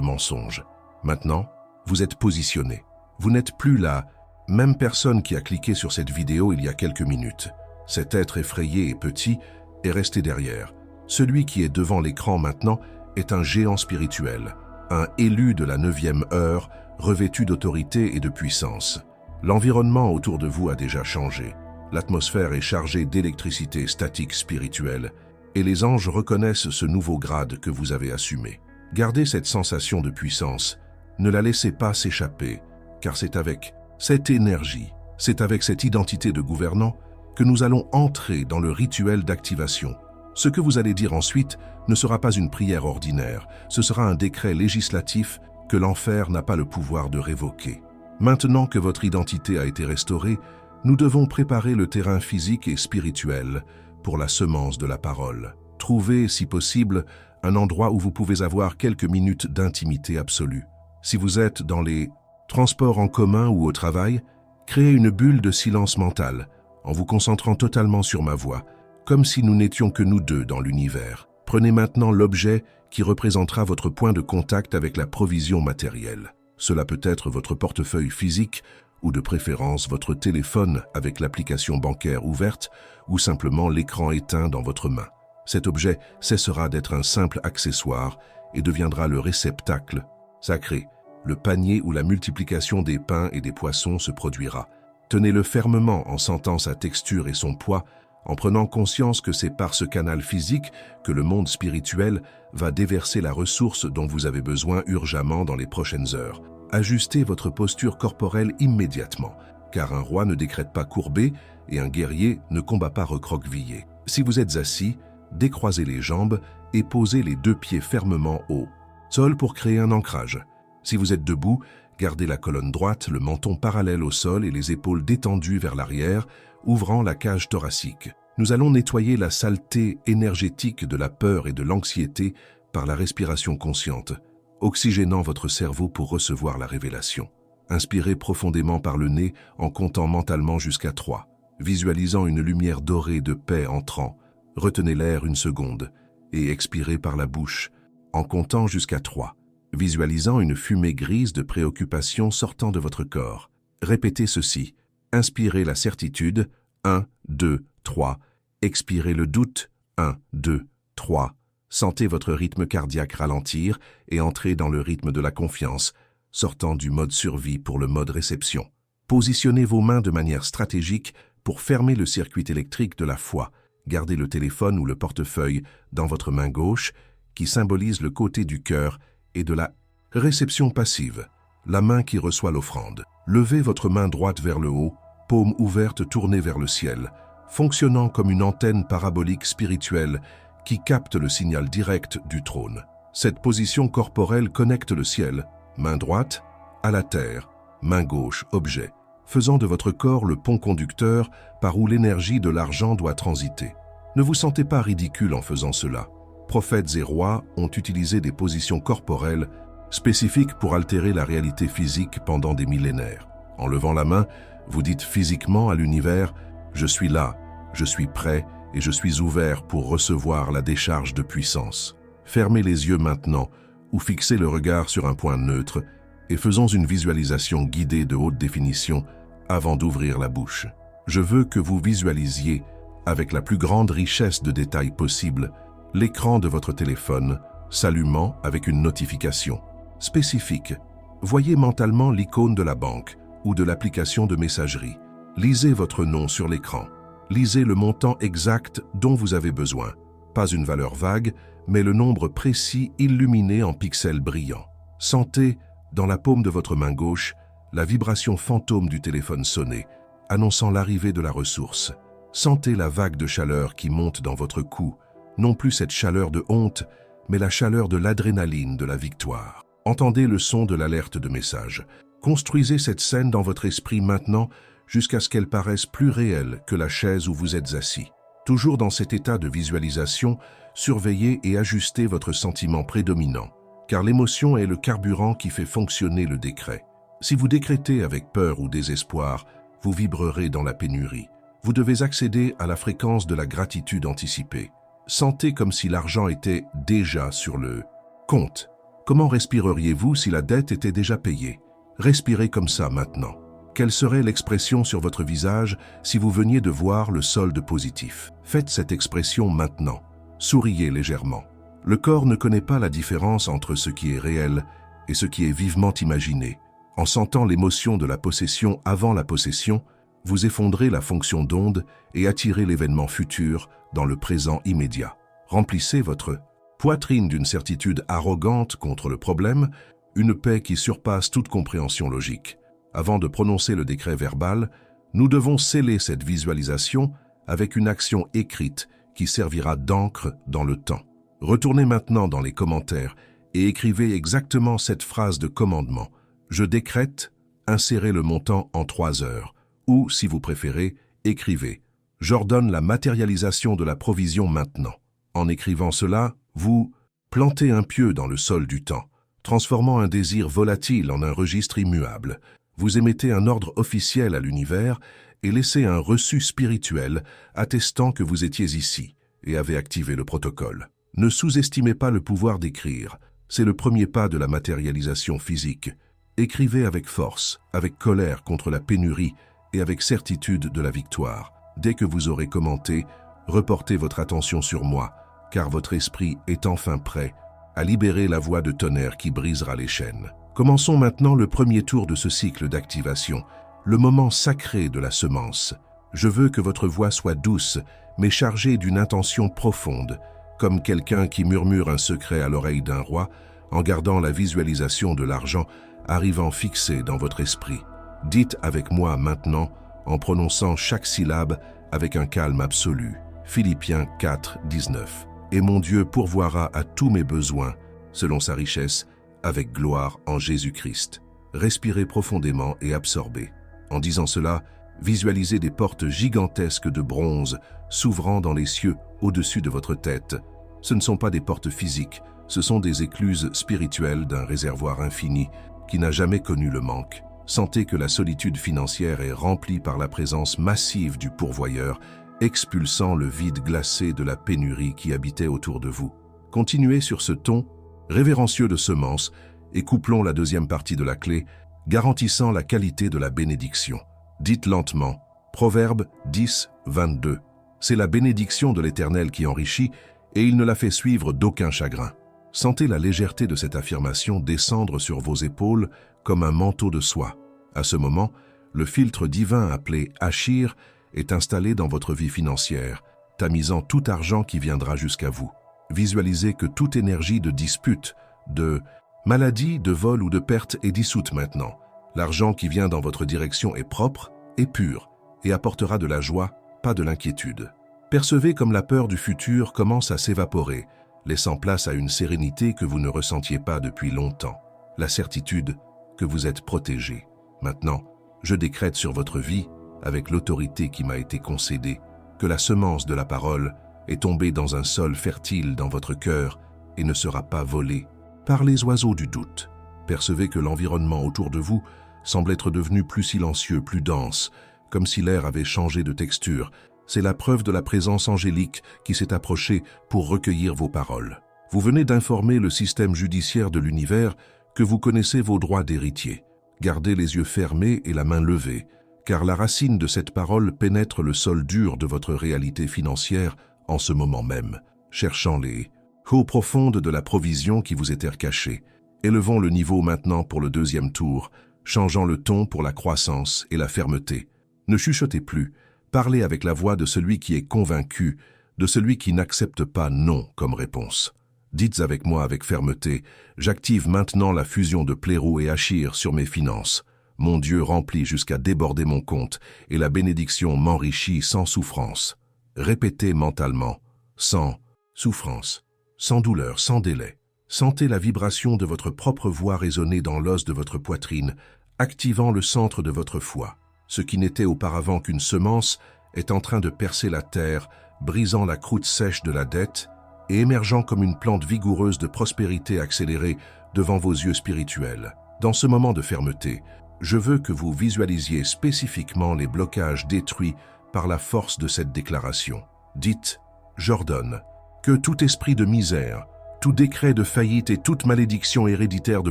mensonges. Maintenant, vous êtes positionné. Vous n'êtes plus la même personne qui a cliqué sur cette vidéo il y a quelques minutes. Cet être effrayé et petit est resté derrière. Celui qui est devant l'écran maintenant est un géant spirituel, un élu de la 9e heure, revêtu d'autorité et de puissance. L'environnement autour de vous a déjà changé. L'atmosphère est chargée d'électricité statique spirituelle et les anges reconnaissent ce nouveau grade que vous avez assumé. Gardez cette sensation de puissance. Ne la laissez pas s'échapper, car c'est avec cette énergie, c'est avec cette identité de gouvernant que nous allons entrer dans le rituel d'activation. Ce que vous allez dire ensuite ne sera pas une prière ordinaire, ce sera un décret législatif que l'enfer n'a pas le pouvoir de révoquer. Maintenant que votre identité a été restaurée, nous devons préparer le terrain physique et spirituel pour la semence de la parole. Trouvez, si possible, un endroit où vous pouvez avoir quelques minutes d'intimité absolue. Si vous êtes dans les transports en commun ou au travail, créez une bulle de silence mental en vous concentrant totalement sur ma voix, comme si nous n'étions que nous deux dans l'univers. Prenez maintenant l'objet qui représentera votre point de contact avec la provision matérielle. Cela peut être votre portefeuille physique ou de préférence votre téléphone avec l'application bancaire ouverte ou simplement l'écran éteint dans votre main. Cet objet cessera d'être un simple accessoire et deviendra le réceptacle sacré. Le panier où la multiplication des pains et des poissons se produira. Tenez-le fermement en sentant sa texture et son poids, en prenant conscience que c'est par ce canal physique que le monde spirituel va déverser la ressource dont vous avez besoin urgemment dans les prochaines heures. Ajustez votre posture corporelle immédiatement, car un roi ne décrète pas courbé et un guerrier ne combat pas recroquevillé. Si vous êtes assis, décroisez les jambes et posez les 2 pieds fermement au sol pour créer un ancrage. Si vous êtes debout, gardez la colonne droite, le menton parallèle au sol et les épaules détendues vers l'arrière, ouvrant la cage thoracique. Nous allons nettoyer la saleté énergétique de la peur et de l'anxiété par la respiration consciente, oxygénant votre cerveau pour recevoir la révélation. Inspirez profondément par le nez en comptant mentalement jusqu'à 3, visualisant une lumière dorée de paix entrant. Retenez l'air 1 seconde et expirez par la bouche en comptant jusqu'à 3. Visualisant une fumée grise de préoccupation sortant de votre corps. Répétez ceci. Inspirez la certitude. 1, 2, 3. Expirez le doute. 1, 2, 3. Sentez votre rythme cardiaque ralentir et entrez dans le rythme de la confiance, sortant du mode survie pour le mode réception. Positionnez vos mains de manière stratégique pour fermer le circuit électrique de la foi. Gardez le téléphone ou le portefeuille dans votre main gauche, qui symbolise le côté du cœur et de la réception passive, la main qui reçoit l'offrande. Levez votre main droite vers le haut, paume ouverte tournée vers le ciel, fonctionnant comme une antenne parabolique spirituelle qui capte le signal direct du trône. Cette position corporelle connecte le ciel, main droite, à la terre, main gauche, objet, faisant de votre corps le pont conducteur par où l'énergie de l'argent doit transiter. Ne vous sentez pas ridicule en faisant cela. Prophètes et rois ont utilisé des positions corporelles spécifiques pour altérer la réalité physique pendant des millénaires. En levant la main, vous dites physiquement à l'univers « Je suis là, je suis prêt et je suis ouvert pour recevoir la décharge de puissance ». Fermez les yeux maintenant ou fixez le regard sur un point neutre et faisons une visualisation guidée de haute définition avant d'ouvrir la bouche. Je veux que vous visualisiez, avec la plus grande richesse de détails possible, l'écran de votre téléphone s'allumant avec une notification spécifique. Voyez mentalement l'icône de la banque ou de l'application de messagerie. Lisez votre nom sur l'écran. Lisez le montant exact dont vous avez besoin. Pas une valeur vague, mais le nombre précis illuminé en pixels brillants. Sentez, dans la paume de votre main gauche, la vibration fantôme du téléphone sonner, annonçant l'arrivée de la ressource. Sentez la vague de chaleur qui monte dans votre cou, non plus cette chaleur de honte, mais la chaleur de l'adrénaline de la victoire. Entendez le son de l'alerte de message. Construisez cette scène dans votre esprit maintenant jusqu'à ce qu'elle paraisse plus réelle que la chaise où vous êtes assis. Toujours dans cet état de visualisation, surveillez et ajustez votre sentiment prédominant, car l'émotion est le carburant qui fait fonctionner le décret. Si vous décrétez avec peur ou désespoir, vous vibrerez dans la pénurie. Vous devez accéder à la fréquence de la gratitude anticipée. Sentez comme si l'argent était déjà sur le compte. Comment respireriez-vous si la dette était déjà payée? Respirez comme ça maintenant. Quelle serait l'expression sur votre visage si vous veniez de voir le solde positif? Faites cette expression maintenant. Souriez légèrement. Le corps ne connaît pas la différence entre ce qui est réel et ce qui est vivement imaginé. En sentant l'émotion de la possession avant la possession, vous effondrez la fonction d'onde et attirez l'événement futur dans le présent immédiat. Remplissez votre poitrine d'une certitude arrogante contre le problème, une paix qui surpasse toute compréhension logique. Avant de prononcer le décret verbal, nous devons sceller cette visualisation avec une action écrite qui servira d'encre dans le temps. Retournez maintenant dans les commentaires et écrivez exactement cette phrase de commandement. Je décrète, insérez le montant en 3 heures. Ou, si vous préférez, écrivez « J'ordonne la matérialisation de la provision maintenant ». En écrivant cela, vous plantez un pieu dans le sol du temps, transformant un désir volatile en un registre immuable. Vous émettez un ordre officiel à l'univers et laissez un reçu spirituel attestant que vous étiez ici et avez activé le protocole. Ne sous-estimez pas le pouvoir d'écrire, c'est le premier pas de la matérialisation physique. Écrivez avec force, avec colère contre la pénurie et avec certitude de la victoire. Dès que vous aurez commenté, reportez votre attention sur moi, car votre esprit est enfin prêt à libérer la voix de tonnerre qui brisera les chaînes. Commençons maintenant le premier tour de ce cycle d'activation, le moment sacré de la semence. Je veux que votre voix soit douce, mais chargée d'une intention profonde, comme quelqu'un qui murmure un secret à l'oreille d'un roi, en gardant la visualisation de l'argent arrivant fixé dans votre esprit. Dites avec moi maintenant, en prononçant chaque syllabe avec un calme absolu. Philippiens 4, 19. Et mon Dieu pourvoira à tous mes besoins, selon sa richesse, avec gloire en Jésus-Christ. Respirez profondément et absorbez. En disant cela, visualisez des portes gigantesques de bronze s'ouvrant dans les cieux au-dessus de votre tête. Ce ne sont pas des portes physiques, ce sont des écluses spirituelles d'un réservoir infini qui n'a jamais connu le manque. Sentez que la solitude financière est remplie par la présence massive du pourvoyeur, expulsant le vide glacé de la pénurie qui habitait autour de vous. Continuez sur ce ton révérencieux de semence et couplons la deuxième partie de la clé, garantissant la qualité de la bénédiction. Dites lentement, Proverbe 10, 22. C'est la bénédiction de l'Éternel qui enrichit et il ne la fait suivre d'aucun chagrin. Sentez la légèreté de cette affirmation descendre sur vos épaules comme un manteau de soie. À ce moment, le filtre divin appelé Achir est installé dans votre vie financière, tamisant tout argent qui viendra jusqu'à vous. Visualisez que toute énergie de dispute, de maladie, de vol ou de perte est dissoute maintenant. L'argent qui vient dans votre direction est propre et pur et apportera de la joie, pas de l'inquiétude. Percevez comme la peur du futur commence à s'évaporer, laissant place à une sérénité que vous ne ressentiez pas depuis longtemps. La certitude que vous êtes protégé. Maintenant, je décrète sur votre vie, avec l'autorité qui m'a été concédée, que la semence de la parole est tombée dans un sol fertile dans votre cœur et ne sera pas volée par les oiseaux du doute. Percevez que l'environnement autour de vous semble être devenu plus silencieux, plus dense, comme si l'air avait changé de texture. C'est la preuve de la présence angélique qui s'est approchée pour recueillir vos paroles. Vous venez d'informer le système judiciaire de l'univers que vous connaissez vos droits d'héritier. Gardez les yeux fermés et la main levée, car la racine de cette parole pénètre le sol dur de votre réalité financière en ce moment même, cherchant les eaux profondes de la provision qui vous étaient cachées. Élevons le niveau maintenant pour le deuxième tour, changeant le ton pour la croissance et la fermeté. Ne chuchotez plus, parlez avec la voix de celui qui est convaincu, de celui qui n'accepte pas non comme réponse. Dites avec moi avec fermeté, j'active maintenant la fusion de Plérou et Achir sur mes finances. Mon Dieu remplit jusqu'à déborder mon compte et la bénédiction m'enrichit sans souffrance. Répétez mentalement, sans souffrance, sans douleur, sans délai. Sentez la vibration de votre propre voix résonner dans l'os de votre poitrine, activant le centre de votre foi. Ce qui n'était auparavant qu'une semence est en train de percer la terre, brisant la croûte sèche de la dette et émergeant comme une plante vigoureuse de prospérité accélérée devant vos yeux spirituels. Dans ce moment de fermeté, je veux que vous visualisiez spécifiquement les blocages détruits par la force de cette déclaration. Dites, j'ordonne que tout esprit de misère, tout décret de faillite et toute malédiction héréditaire de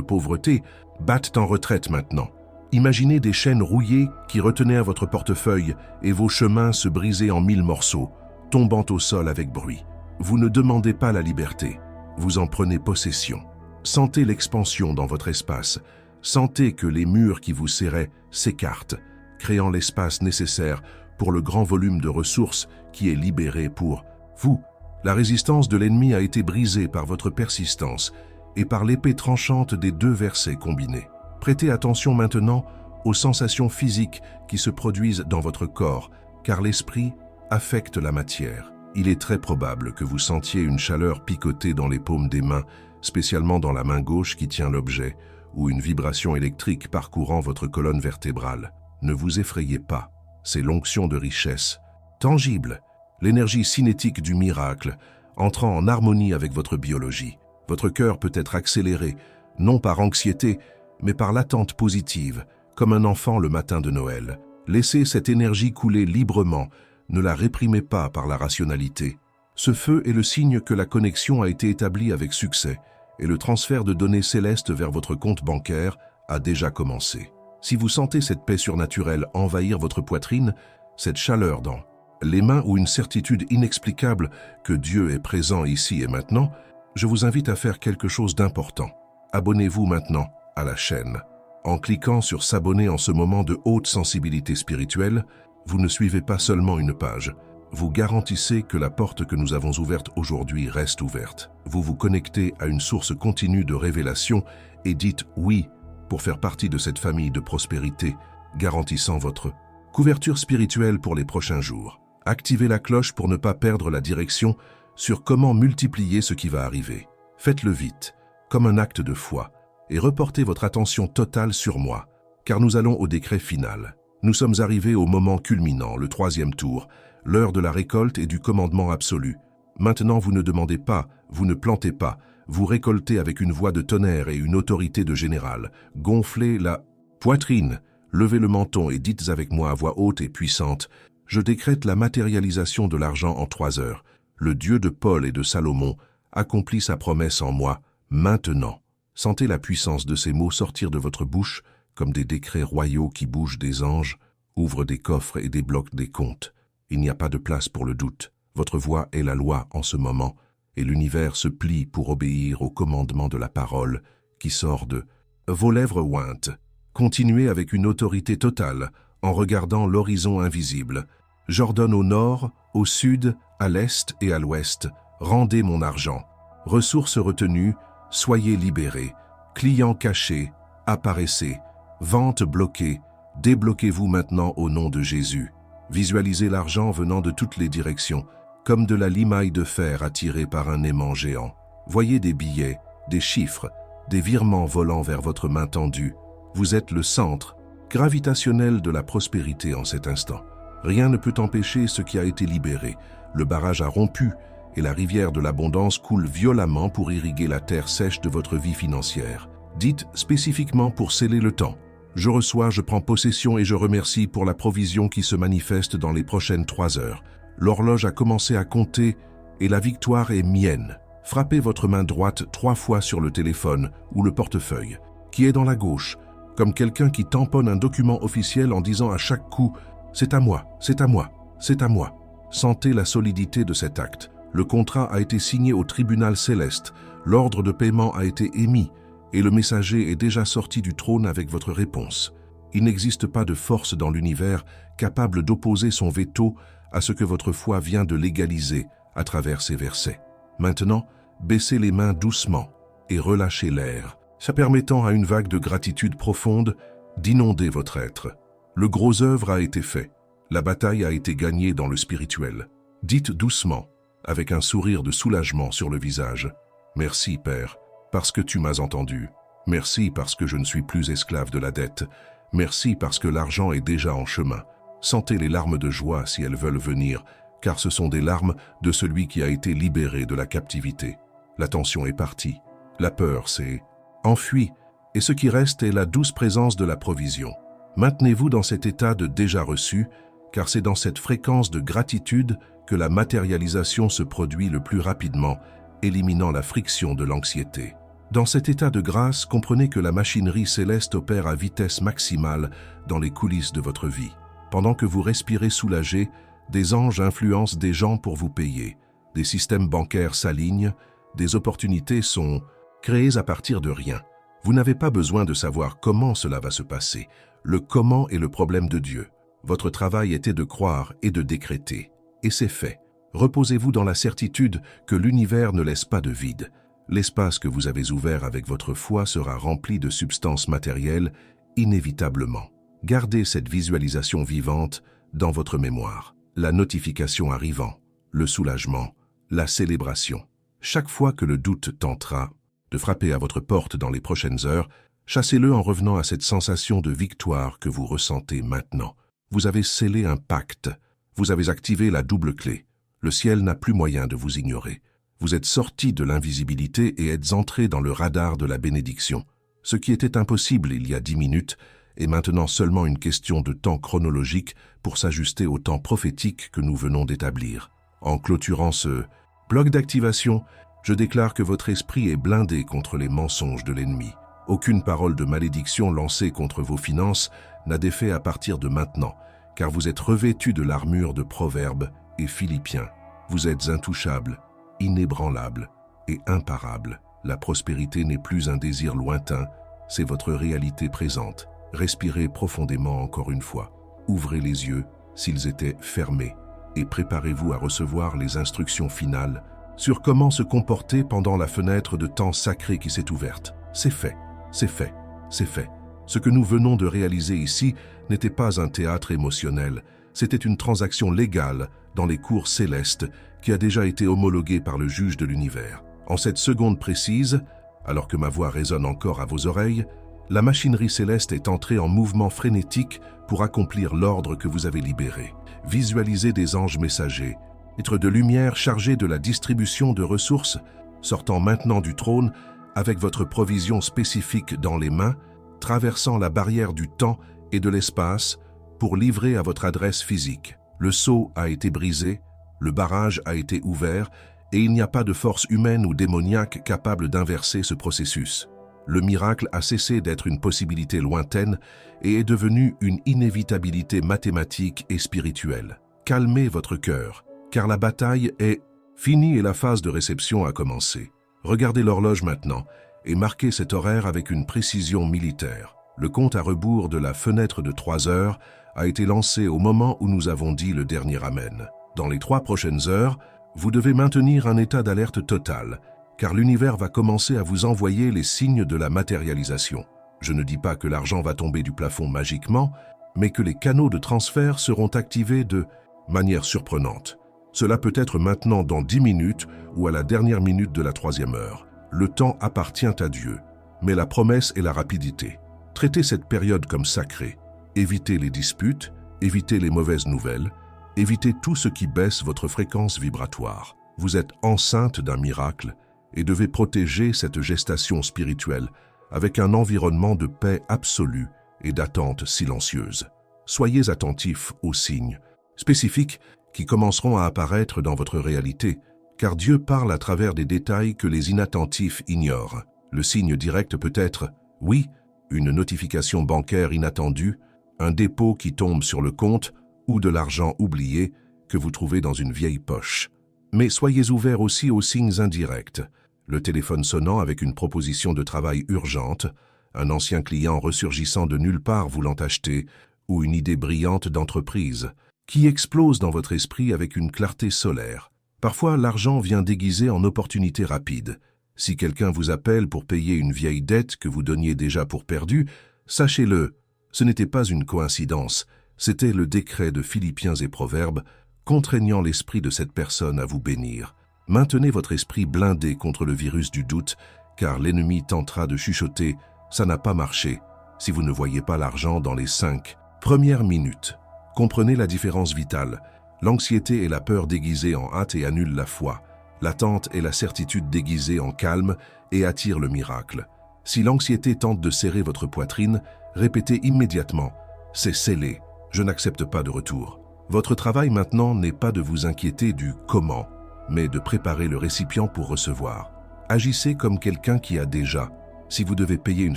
pauvreté battent en retraite maintenant. Imaginez des chaînes rouillées qui retenaient à votre portefeuille et vos chemins se briser en 1000 morceaux, tombant au sol avec bruit. Vous ne demandez pas la liberté, vous en prenez possession. Sentez l'expansion dans votre espace, sentez que les murs qui vous serraient s'écartent, créant l'espace nécessaire pour le grand volume de ressources qui est libéré pour vous. La résistance de l'ennemi a été brisée par votre persistance et par l'épée tranchante des deux versets combinés. Prêtez attention maintenant aux sensations physiques qui se produisent dans votre corps, car l'esprit affecte la matière. Il est très probable que vous sentiez une chaleur picoter dans les paumes des mains, spécialement dans la main gauche qui tient l'objet, ou une vibration électrique parcourant votre colonne vertébrale. Ne vous effrayez pas, c'est l'onction de richesse, tangible, l'énergie cinétique du miracle, entrant en harmonie avec votre biologie. Votre cœur peut être accéléré, non par anxiété, mais par l'attente positive, comme un enfant le matin de Noël. Laissez cette énergie couler librement, ne la réprimez pas par la rationalité. Ce feu est le signe que la connexion a été établie avec succès et le transfert de données célestes vers votre compte bancaire a déjà commencé. Si vous sentez cette paix surnaturelle envahir votre poitrine, cette chaleur dans les mains ou une certitude inexplicable que Dieu est présent ici et maintenant, je vous invite à faire quelque chose d'important. Abonnez-vous maintenant à la chaîne. En cliquant sur s'abonner en ce moment de haute sensibilité spirituelle, vous ne suivez pas seulement une page, vous garantissez que la porte que nous avons ouverte aujourd'hui reste ouverte. Vous vous connectez à une source continue de révélation et dites oui pour faire partie de cette famille de prospérité, garantissant votre couverture spirituelle pour les prochains jours. Activez la cloche pour ne pas perdre la direction sur comment multiplier ce qui va arriver. Faites-le vite, comme un acte de foi, et reportez votre attention totale sur moi, car nous allons au décret final. Nous sommes arrivés au moment culminant, le 3e tour, l'heure de la récolte et du commandement absolu. Maintenant, vous ne demandez pas, vous ne plantez pas, vous récoltez avec une voix de tonnerre et une autorité de général. Gonflez la poitrine, levez le menton et dites avec moi à voix haute et puissante, je décrète la matérialisation de l'argent en 3 heures. Le Dieu de Paul et de Salomon accomplit sa promesse en moi, maintenant. Sentez la puissance de ces mots sortir de votre bouche comme des décrets royaux qui bougent des anges, ouvrent des coffres et débloquent des comptes. Il n'y a pas de place pour le doute. Votre voix est la loi en ce moment, et l'univers se plie pour obéir au commandement de la parole qui sort de vos lèvres ointes. Continuez avec une autorité totale en regardant l'horizon invisible. J'ordonne au nord, au sud, à l'est et à l'ouest, rendez mon argent. Ressources retenues, soyez libérés. Clients cachés, apparaissez. Vente bloquée, débloquez-vous maintenant au nom de Jésus. Visualisez l'argent venant de toutes les directions, comme de la limaille de fer attirée par un aimant géant. Voyez des billets, des chiffres, des virements volant vers votre main tendue. Vous êtes le centre gravitationnel de la prospérité en cet instant. Rien ne peut empêcher ce qui a été libéré. Le barrage a rompu et la rivière de l'abondance coule violemment pour irriguer la terre sèche de votre vie financière. Dites spécifiquement pour sceller le temps. Je reçois, je prends possession et je remercie pour la provision qui se manifeste dans les prochaines 3 heures. L'horloge a commencé à compter et la victoire est mienne. Frappez votre main droite 3 fois sur le téléphone ou le portefeuille, qui est dans la gauche, comme quelqu'un qui tamponne un document officiel en disant à chaque coup « C'est à moi, c'est à moi, c'est à moi ». Sentez la solidité de cet acte. Le contrat a été signé au tribunal céleste, l'ordre de paiement a été émis et le messager est déjà sorti du trône avec votre réponse. Il n'existe pas de force dans l'univers capable d'opposer son veto à ce que votre foi vient de légaliser à travers ces versets. Maintenant, baissez les mains doucement et relâchez l'air, ça permettant à une vague de gratitude profonde d'inonder votre être. Le gros œuvre a été fait. La bataille a été gagnée dans le spirituel. Dites doucement, avec un sourire de soulagement sur le visage, « Merci, Père, parce que tu m'as entendu. Merci parce que je ne suis plus esclave de la dette. Merci parce que l'argent est déjà en chemin. Sentez les larmes de joie si elles veulent venir, car ce sont des larmes de celui qui a été libéré de la captivité. La tension est partie. La peur s'est enfuie, et ce qui reste est la douce présence de la provision. Maintenez-vous dans cet état de déjà reçu, car c'est dans cette fréquence de gratitude que la matérialisation se produit le plus rapidement, éliminant la friction de l'anxiété. Dans cet état de grâce, comprenez que la machinerie céleste opère à vitesse maximale dans les coulisses de votre vie. Pendant que vous respirez soulagé, des anges influencent des gens pour vous payer. Des systèmes bancaires s'alignent, des opportunités sont créées à partir de rien. Vous n'avez pas besoin de savoir comment cela va se passer. Le comment est le problème de Dieu. Votre travail était de croire et de décréter. Et c'est fait. Reposez-vous dans la certitude que l'univers ne laisse pas de vide. L'espace que vous avez ouvert avec votre foi sera rempli de substances matérielles, inévitablement. Gardez cette visualisation vivante dans votre mémoire. La notification arrivant, le soulagement, la célébration. Chaque fois que le doute tentera de frapper à votre porte dans les prochaines heures, chassez-le en revenant à cette sensation de victoire que vous ressentez maintenant. Vous avez scellé un pacte. Vous avez activé la double clé. Le ciel n'a plus moyen de vous ignorer. Vous êtes sorti de l'invisibilité et êtes entré dans le radar de la bénédiction. Ce qui était impossible il y a 10 minutes est maintenant seulement une question de temps chronologique pour s'ajuster au temps prophétique que nous venons d'établir. En clôturant ce bloc d'activation, je déclare que votre esprit est blindé contre les mensonges de l'ennemi. Aucune parole de malédiction lancée contre vos finances n'a d'effet à partir de maintenant, car vous êtes revêtu de l'armure de Proverbes et Philippiens. Vous êtes intouchables, inébranlables et imparables. La prospérité n'est plus un désir lointain, c'est votre réalité présente. Respirez profondément encore une fois. Ouvrez les yeux s'ils étaient fermés et préparez-vous à recevoir les instructions finales sur comment se comporter pendant la fenêtre de temps sacré qui s'est ouverte. C'est fait, c'est fait, c'est fait. Ce que nous venons de réaliser ici n'était pas un théâtre émotionnel, c'était une transaction légale dans les cours célestes qui a déjà été homologuée par le juge de l'univers. En cette seconde précise, alors que ma voix résonne encore à vos oreilles, la machinerie céleste est entrée en mouvement frénétique pour accomplir l'ordre que vous avez libéré. Visualisez des anges messagers, êtres de lumière chargés de la distribution de ressources, sortant maintenant du trône avec votre provision spécifique dans les mains, traversant la barrière du temps et de l'espace pour livrer à votre adresse physique. Le sceau a été brisé, le barrage a été ouvert et il n'y a pas de force humaine ou démoniaque capable d'inverser ce processus. Le miracle a cessé d'être une possibilité lointaine et est devenu une inévitabilité mathématique et spirituelle. Calmez votre cœur, car la bataille est finie et la phase de réception a commencé. Regardez l'horloge maintenant et marquez cet horaire avec une précision militaire. Le compte à rebours de la fenêtre de 3 heures a été lancé au moment où nous avons dit le dernier Amen. Dans les 3 prochaines heures, vous devez maintenir un état d'alerte total, car l'univers va commencer à vous envoyer les signes de la matérialisation. Je ne dis pas que l'argent va tomber du plafond magiquement, mais que les canaux de transfert seront activés de manière surprenante. Cela peut être maintenant dans 10 minutes ou à la dernière minute de la 3e heure. Le temps appartient à Dieu, mais la promesse est la rapidité. Traitez cette période comme sacrée. Évitez les disputes, évitez les mauvaises nouvelles, évitez tout ce qui baisse votre fréquence vibratoire. Vous êtes enceinte d'un miracle et devez protéger cette gestation spirituelle avec un environnement de paix absolue et d'attente silencieuse. Soyez attentifs aux signes spécifiques qui commenceront à apparaître dans votre réalité, car Dieu parle à travers des détails que les inattentifs ignorent. Le signe direct peut être, oui, une notification bancaire inattendue, un dépôt qui tombe sur le compte ou de l'argent oublié que vous trouvez dans une vieille poche. Mais soyez ouverts aussi aux signes indirects. Le téléphone sonnant avec une proposition de travail urgente, un ancien client ressurgissant de nulle part voulant acheter, ou une idée brillante d'entreprise qui explose dans votre esprit avec une clarté solaire. Parfois, l'argent vient déguisé en opportunité rapide. Si quelqu'un vous appelle pour payer une vieille dette que vous donniez déjà pour perdue, sachez-le, ce n'était pas une coïncidence, c'était le décret de Philippiens et Proverbes contraignant l'esprit de cette personne à vous bénir. Maintenez votre esprit blindé contre le virus du doute, car l'ennemi tentera de chuchoter « ça n'a pas marché » si vous ne voyez pas l'argent dans les 5 premières minutes. Comprenez la différence vitale. L'anxiété et la peur déguisées en hâte et annulent la foi. L'attente et la certitude déguisées en calme et attirent le miracle. Si l'anxiété tente de serrer votre poitrine, répétez immédiatement « c'est scellé, je n'accepte pas de retour ». Votre travail maintenant n'est pas de vous inquiéter du « comment », mais de préparer le récipient pour recevoir. Agissez comme quelqu'un qui a déjà. Si vous devez payer une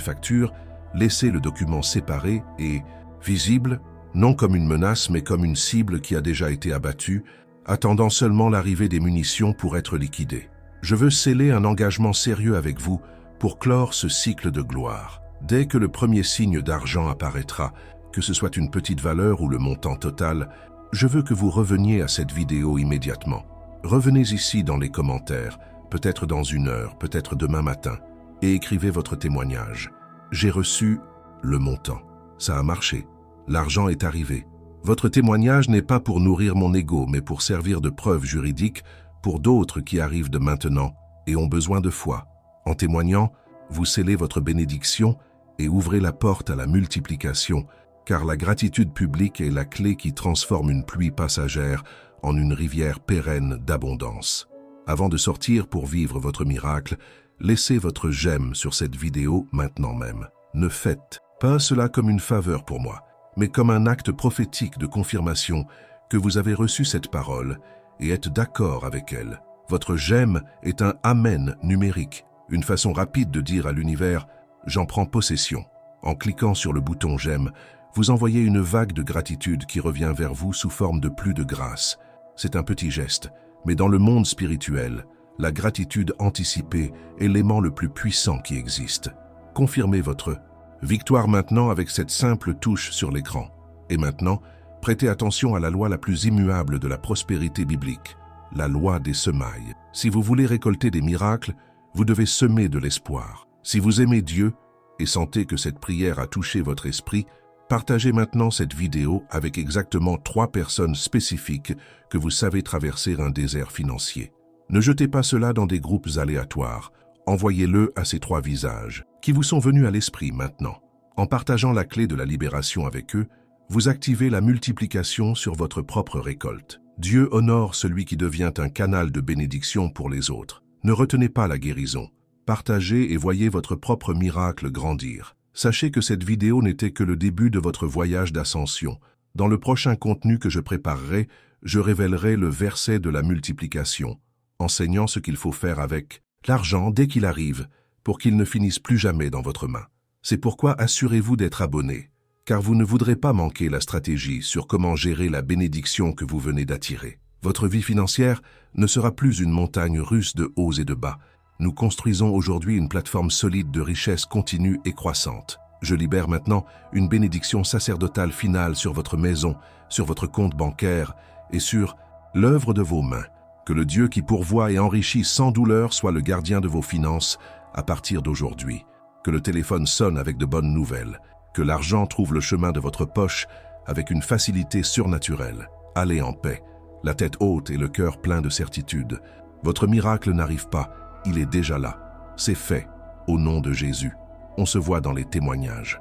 facture, laissez le document séparé et visible, non comme une menace mais comme une cible qui a déjà été abattue, attendant seulement l'arrivée des munitions pour être liquidée. Je veux sceller un engagement sérieux avec vous pour clore ce cycle de gloire. Dès que le premier signe d'argent apparaîtra, que ce soit une petite valeur ou le montant total, je veux que vous reveniez à cette vidéo immédiatement. Revenez ici dans les commentaires, peut-être dans 1 heure, peut-être demain matin, et écrivez votre témoignage. J'ai reçu le montant. Ça a marché. L'argent est arrivé. Votre témoignage n'est pas pour nourrir mon ego, mais pour servir de preuve juridique pour d'autres qui arrivent de maintenant et ont besoin de foi. En témoignant, vous scellez votre bénédiction et ouvrez la porte à la multiplication, car la gratitude publique est la clé qui transforme une pluie passagère en une rivière pérenne d'abondance. Avant de sortir pour vivre votre miracle, laissez votre j'aime sur cette vidéo maintenant même. Ne faites pas cela comme une faveur pour moi, mais comme un acte prophétique de confirmation que vous avez reçu cette parole et êtes d'accord avec elle. Votre j'aime est un amen numérique, une façon rapide de dire à l'univers « j'en prends possession ». En cliquant sur le bouton j'aime, vous envoyez une vague de gratitude qui revient vers vous sous forme de plus de grâce. C'est un petit geste, mais dans le monde spirituel, la gratitude anticipée est l'aimant le plus puissant qui existe. Confirmez votre victoire maintenant avec cette simple touche sur l'écran. Et maintenant, prêtez attention à la loi la plus immuable de la prospérité biblique, la loi des semailles. Si vous voulez récolter des miracles, vous devez semer de l'espoir. Si vous aimez Dieu et sentez que cette prière a touché votre esprit, partagez maintenant cette vidéo avec exactement 3 personnes spécifiques que vous savez traverser un désert financier. Ne jetez pas cela dans des groupes aléatoires. Envoyez-le à ces 3 visages qui vous sont venus à l'esprit maintenant. En partageant la clé de la libération avec eux, vous activez la multiplication sur votre propre récolte. Dieu honore celui qui devient un canal de bénédiction pour les autres. Ne retenez pas la guérison. Partagez et voyez votre propre miracle grandir. Sachez que cette vidéo n'était que le début de votre voyage d'ascension. Dans le prochain contenu que je préparerai, je révélerai le verset de la multiplication, enseignant ce qu'il faut faire avec l'argent dès qu'il arrive, pour qu'il ne finisse plus jamais dans votre main. C'est pourquoi assurez-vous d'être abonné, car vous ne voudrez pas manquer la stratégie sur comment gérer la bénédiction que vous venez d'attirer. Votre vie financière ne sera plus une montagne russe de hauts et de bas. Nous construisons aujourd'hui une plateforme solide de richesse continue et croissante. Je libère maintenant une bénédiction sacerdotale finale sur votre maison, sur votre compte bancaire et sur l'œuvre de vos mains. Que le Dieu qui pourvoit et enrichit sans douleur soit le gardien de vos finances à partir d'aujourd'hui. Que le téléphone sonne avec de bonnes nouvelles. Que l'argent trouve le chemin de votre poche avec une facilité surnaturelle. Allez en paix. la tête haute et le cœur plein de certitude. Votre miracle n'arrive pas, il est déjà là. C'est fait, au nom de Jésus. On se voit dans les témoignages.